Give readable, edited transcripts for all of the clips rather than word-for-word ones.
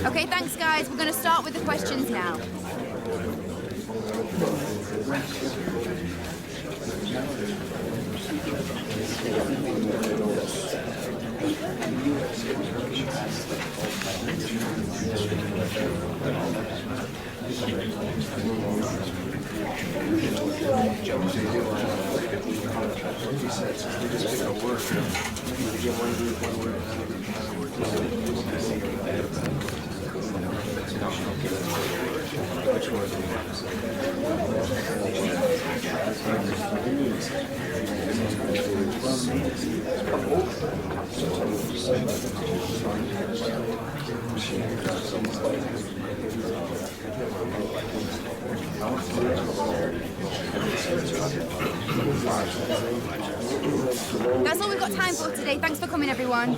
Okay, thanks guys. We're going to start with the questions now. That's all we've got time for today. Thanks for coming, everyone.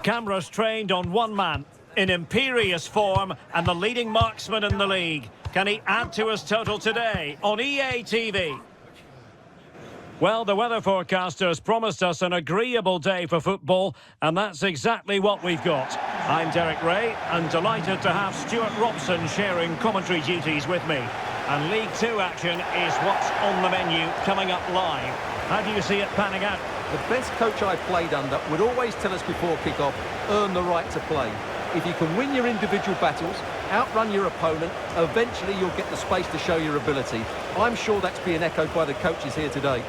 Cameras trained on one man in imperious form and the leading marksman in the league. Can he add to his total today on EA TV? Well, the weather forecasters promised us an agreeable day for football, and that's exactly what we've got. I'm Derek Ray, and delighted to have Stuart Robson sharing commentary duties with me. And League Two action is what's on the menu coming up live. How do you see it panning out? The best coach I played under would always tell us before kick-off, earn the right to play. If you can win your individual battles, outrun your opponent, eventually you'll get the space to show your ability. I'm sure that's being echoed by the coaches here today.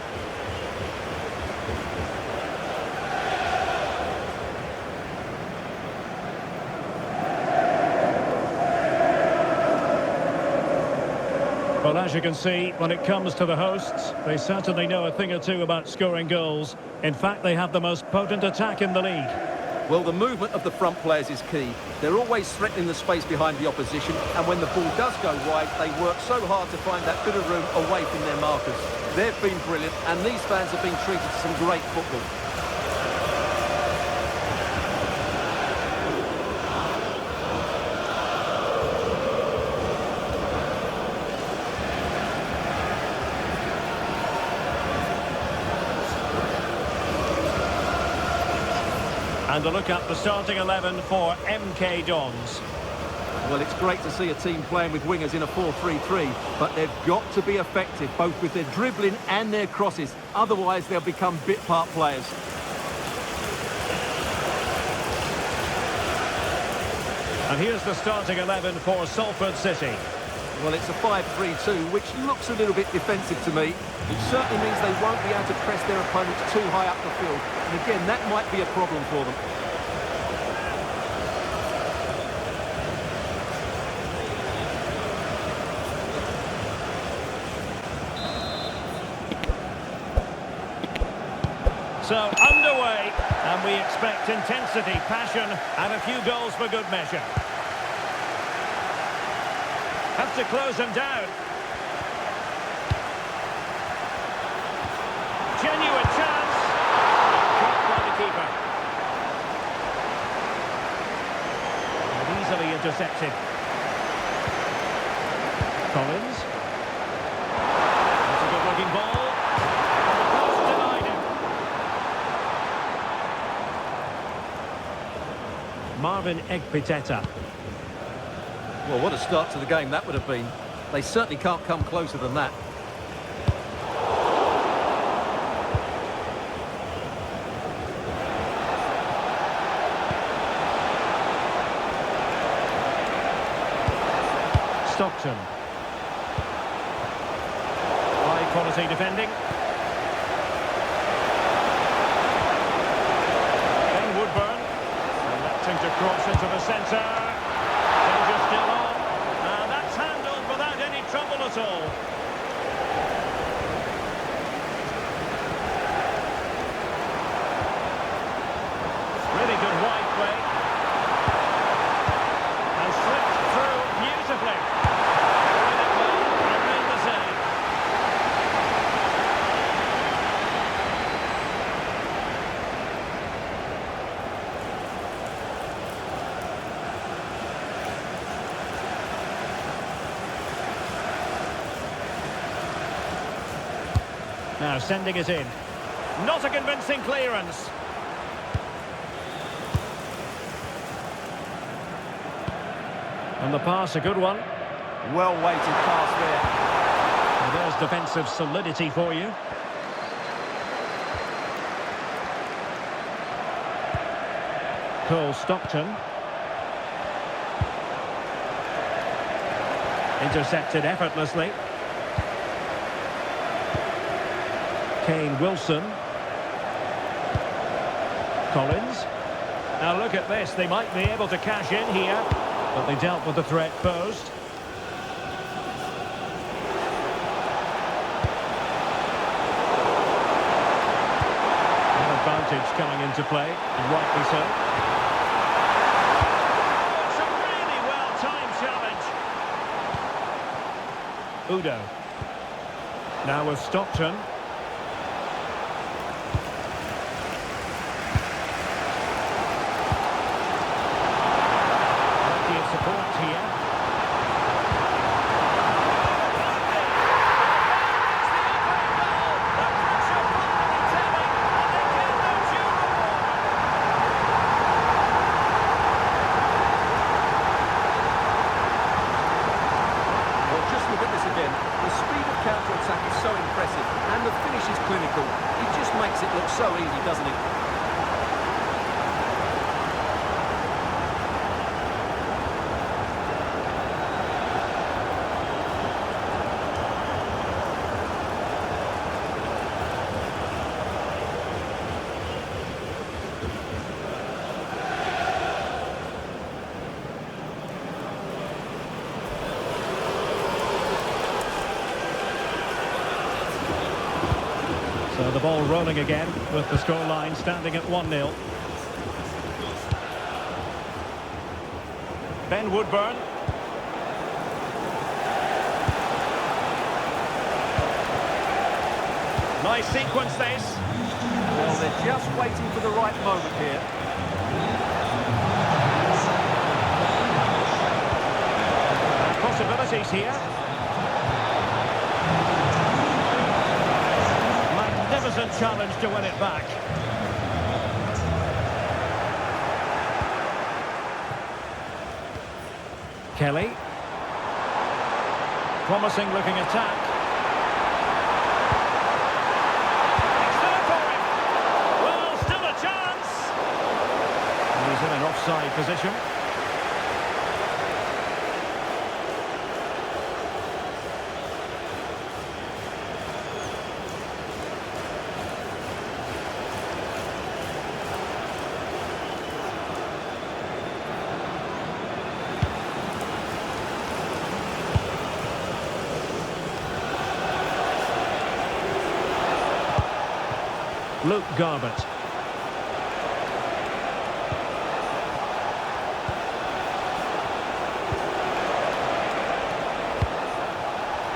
Well, as you can see, when it comes to the hosts, they certainly know a thing or two about scoring goals. In fact, they have the most potent attack in the league. Well, the movement of the front players is key. They're always threatening the space behind the opposition, and when the ball does go wide, they work so hard to find that bit of room away from their markers. They've been brilliant, and these fans have been treated to some great football. And a look at the starting 11 for MK Dons. Well, it's great to see a team playing with wingers in a 4-3-3, but they've got to be effective, both with their dribbling and their crosses. Otherwise, they'll become bit-part players. And here's the starting 11 for Salford City. Well, it's a 5-3-2, which looks a little bit defensive to me. It certainly means they won't be able to press their opponents too high up the field. And again, that might be a problem for them. So, underway, and we expect intensity, passion, and a few goals for good measure. Have to close them down. Genuine chance. Caught by the keeper. And easily intercepted. Collins. That's a good-looking ball. And the post denied him. Marvin Ekpiteta. Well, what a start to the game that would have been. They certainly can't come closer than that. Stockton. High quality defending. Ben Woodburn. Electing to cross into the centre. Danger still on. And that's handled without any trouble at all. Really good wide play. And slipped through beautifully. Doing it well and made the save. Now sending it in. Not a convincing clearance. And the pass, a good one. Well-weighted pass there. Well, there's defensive solidity for you. Cole Stockton. Intercepted effortlessly. Kane Wilson. Collins. Now look at this, they might be able to cash in here, but they dealt with the threat posed. An advantage coming into play, and rightly so. It's a really well-timed challenge. Udo. Now with Stockton. Support here. Well, just look at this again. The speed of counter-attack is so impressive, and the finish is clinical. It just makes it look so easy, doesn't it? So the ball rolling again with the scoreline standing at 1-0. Ben Woodburn. Nice sequence this. Well, they're just waiting for the right moment here. Possibilities here. Magnificent challenge to win it back. Kelly. Promising looking attack. It's there for him. Well, still a chance. He's in an offside position. Luke Garbutt.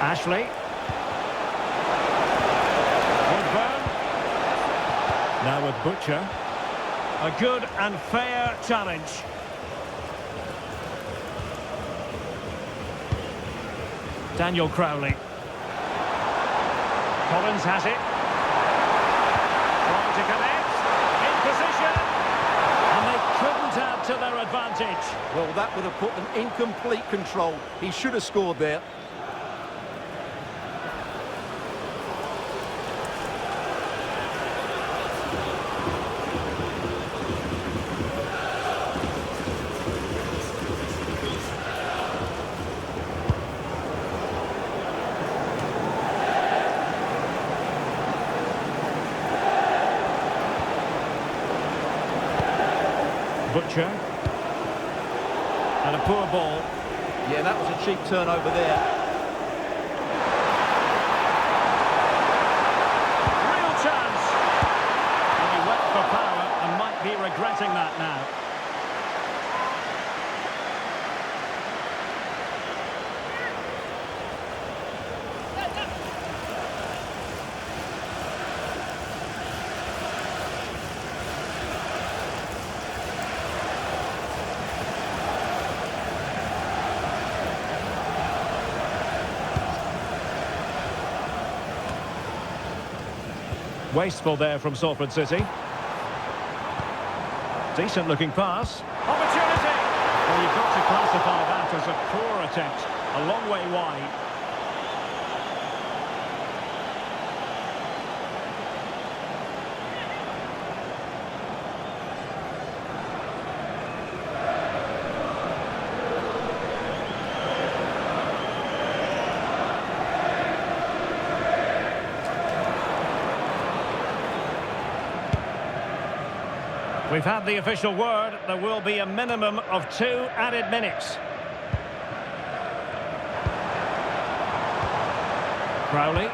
Ashley. Woodburn. Now with Butcher. A good and fair challenge. Daniel Crowley. Collins has it. Trying to connect. In position. And they couldn't add to their advantage. Well, that would have put them in complete control. He should have scored there. Butcher. And a poor ball. Yeah, that was a cheap turnover there. Real chance. And he went for power and might be regretting that now. Wasteful there from Salford City. Decent looking pass. Opportunity! Well, you've got to classify that That is a poor attempt, a long way wide. We've had the official word. There will be a minimum of 2 added minutes. Crowley. Let's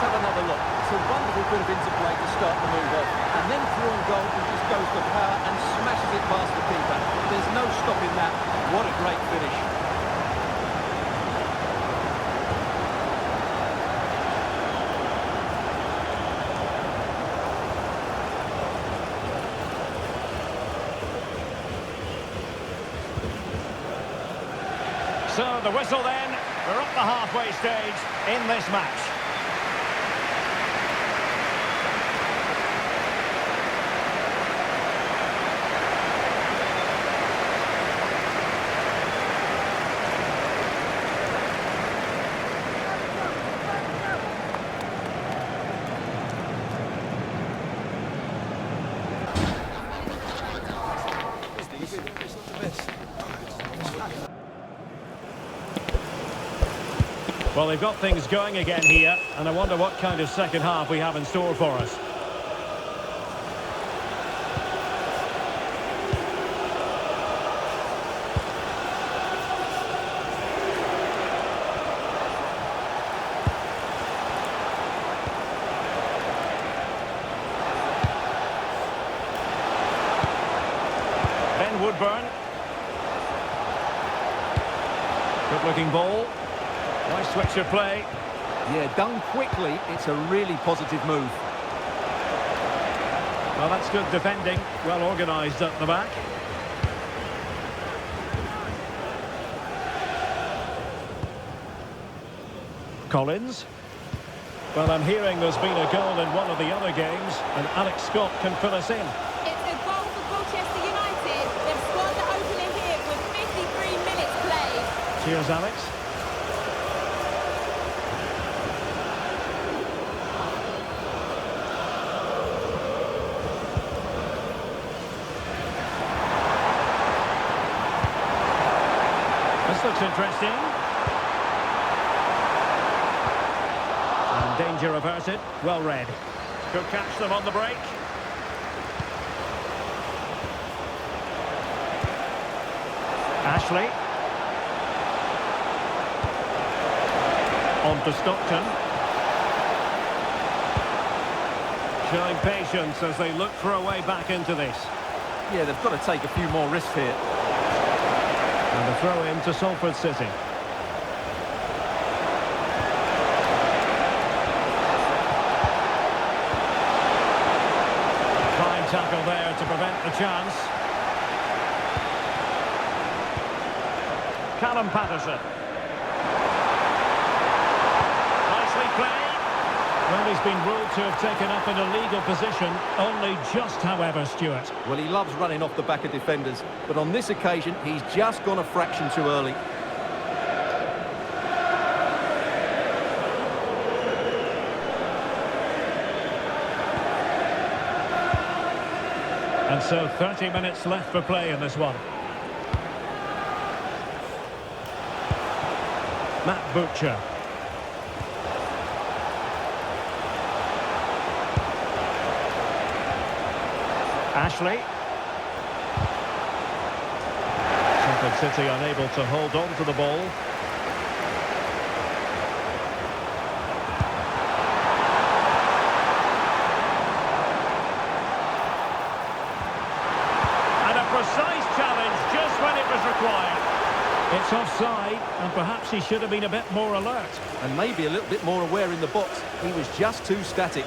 have another look. It's a wonderful bit of interplay to start the move off. And then through on goal, he just goes for power and smashes it past the keeper. There's no stopping that. What a great finish. So the whistle then. We're up the halfway stage in this match. Well, they've got things going again here, and I wonder what kind of second half we have in store for us. Woodburn. Good-looking ball. Nice switch of play. Yeah, done quickly. It's a really positive move. Well, that's good defending. Well organised at the back. Collins. Well, I'm hearing there's been a goal in one of the other games, and Alex Scott can fill us in. It's a goal for Colchester United. They've scored the opener here with 53 minutes played. Cheers, Alex. This looks interesting. And danger averted. Well read. Could catch them on the break. Ashley. On to Stockton. Showing patience as they look for a way back into this. Yeah, they've got to take a few more risks here. And the throw in to Salford City. Fine tackle there to prevent the chance. Callum Patterson. Nicely played. Well, he's been ruled to have taken up an illegal position, only just, however, Stuart. Well, he loves running off the back of defenders, but on this occasion, he's just gone a fraction too early. And so 30 minutes left for play in this one. Matt Butcher. Ashley. Salford City unable to hold on to the ball. And a precise challenge just when it was required. It's offside, and perhaps he should have been a bit more alert. And maybe a little bit more aware in the box. He was just too static.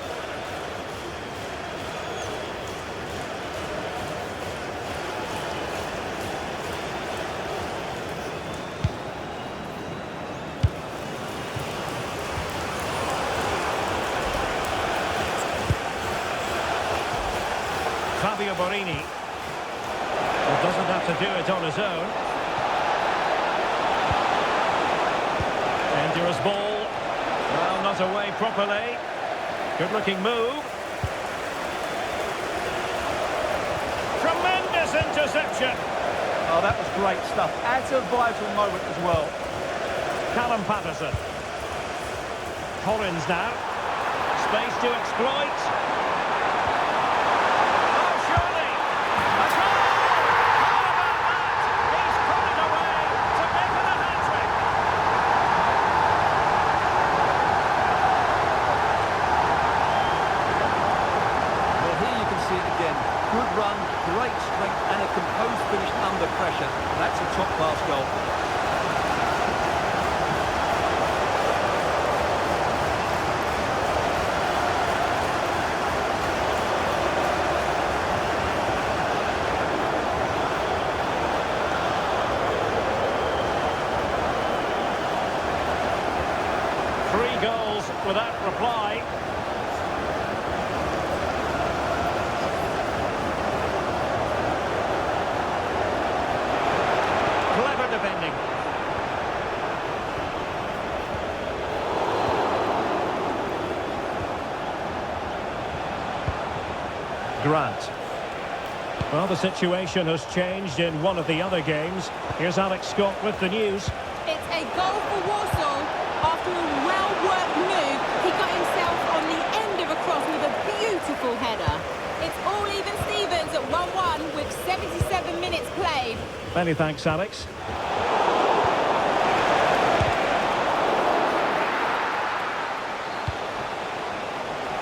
Fabio Borini. Well, doesn't have to do it on his own. Dangerous ball. Well, not away properly. Good-looking move. Tremendous interception. Oh, that was great stuff. At a vital moment as well. Callum Patterson. Collins now. Space to exploit. Oh, surely. A goal! How about that? He's put it away to make it a hat-trick. Well, here you can see it again. Good run, great strength, and a composed finish under pressure. That's a top-class goal. Without reply. Clever defending. Grant. Well, the situation has changed in one of the other games. Here's Alex Scott with the news. It's a goal for Warsaw. After a well-worked move, he got himself on the end of a cross with a beautiful header. It's all even Stevens at 1-1 with 77 minutes played. Many thanks, Alex.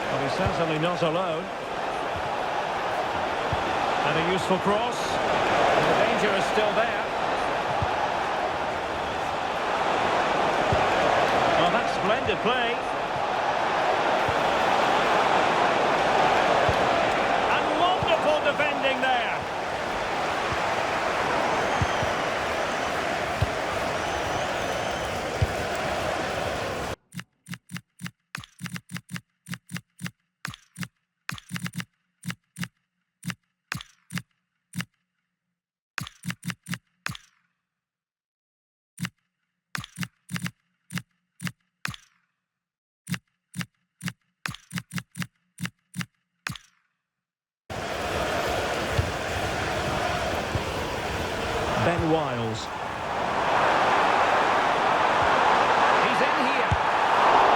Well, he's certainly not alone. And a useful cross. And the danger is still there. Well, that's splendid play. And wonderful defending there. Ben Wiles. He's in here.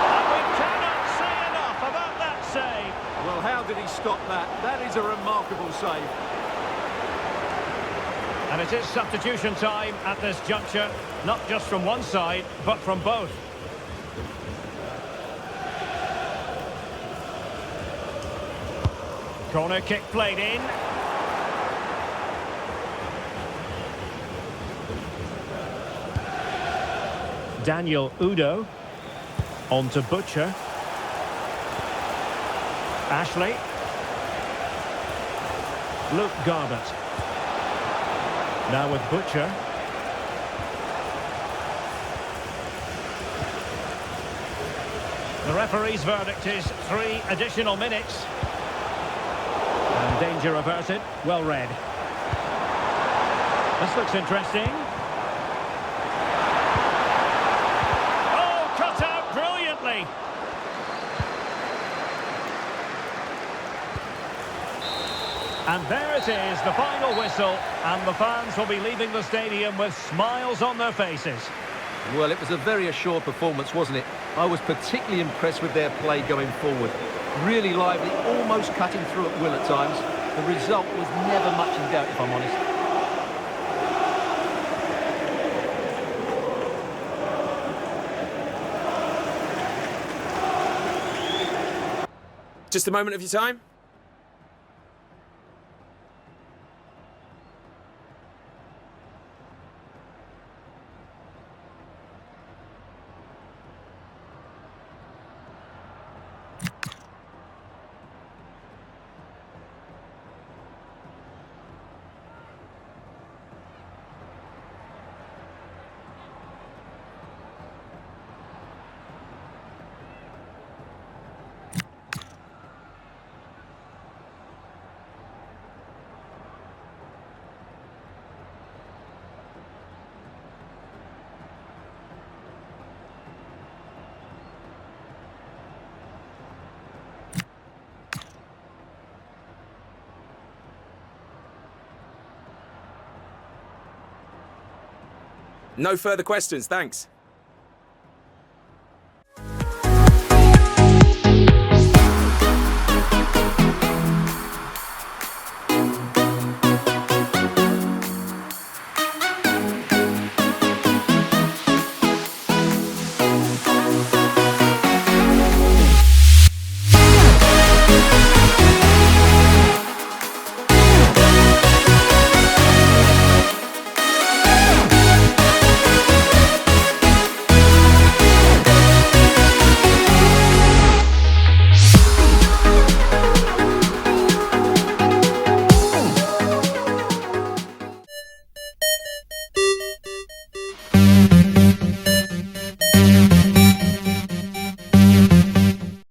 And we cannot say enough about that save. Well, how did he stop that? That is a remarkable save. And it is substitution time at this juncture, not just from one side, but from both. Corner kick played in. Daniel Udo. On to Butcher. Ashley. Luke Garbutt. Now with Butcher. The referee's verdict is 3 additional minutes. And danger averted. Well read. This looks interesting. Oh, cut out brilliantly. And there it is, the final whistle, and the fans will be leaving the stadium with smiles on their faces. Well, it was a very assured performance, wasn't it? I was particularly impressed with their play going forward. Really lively, almost cutting through at will at times. The result was never much in doubt, if I'm honest. Just a moment of your time. No further questions, thanks.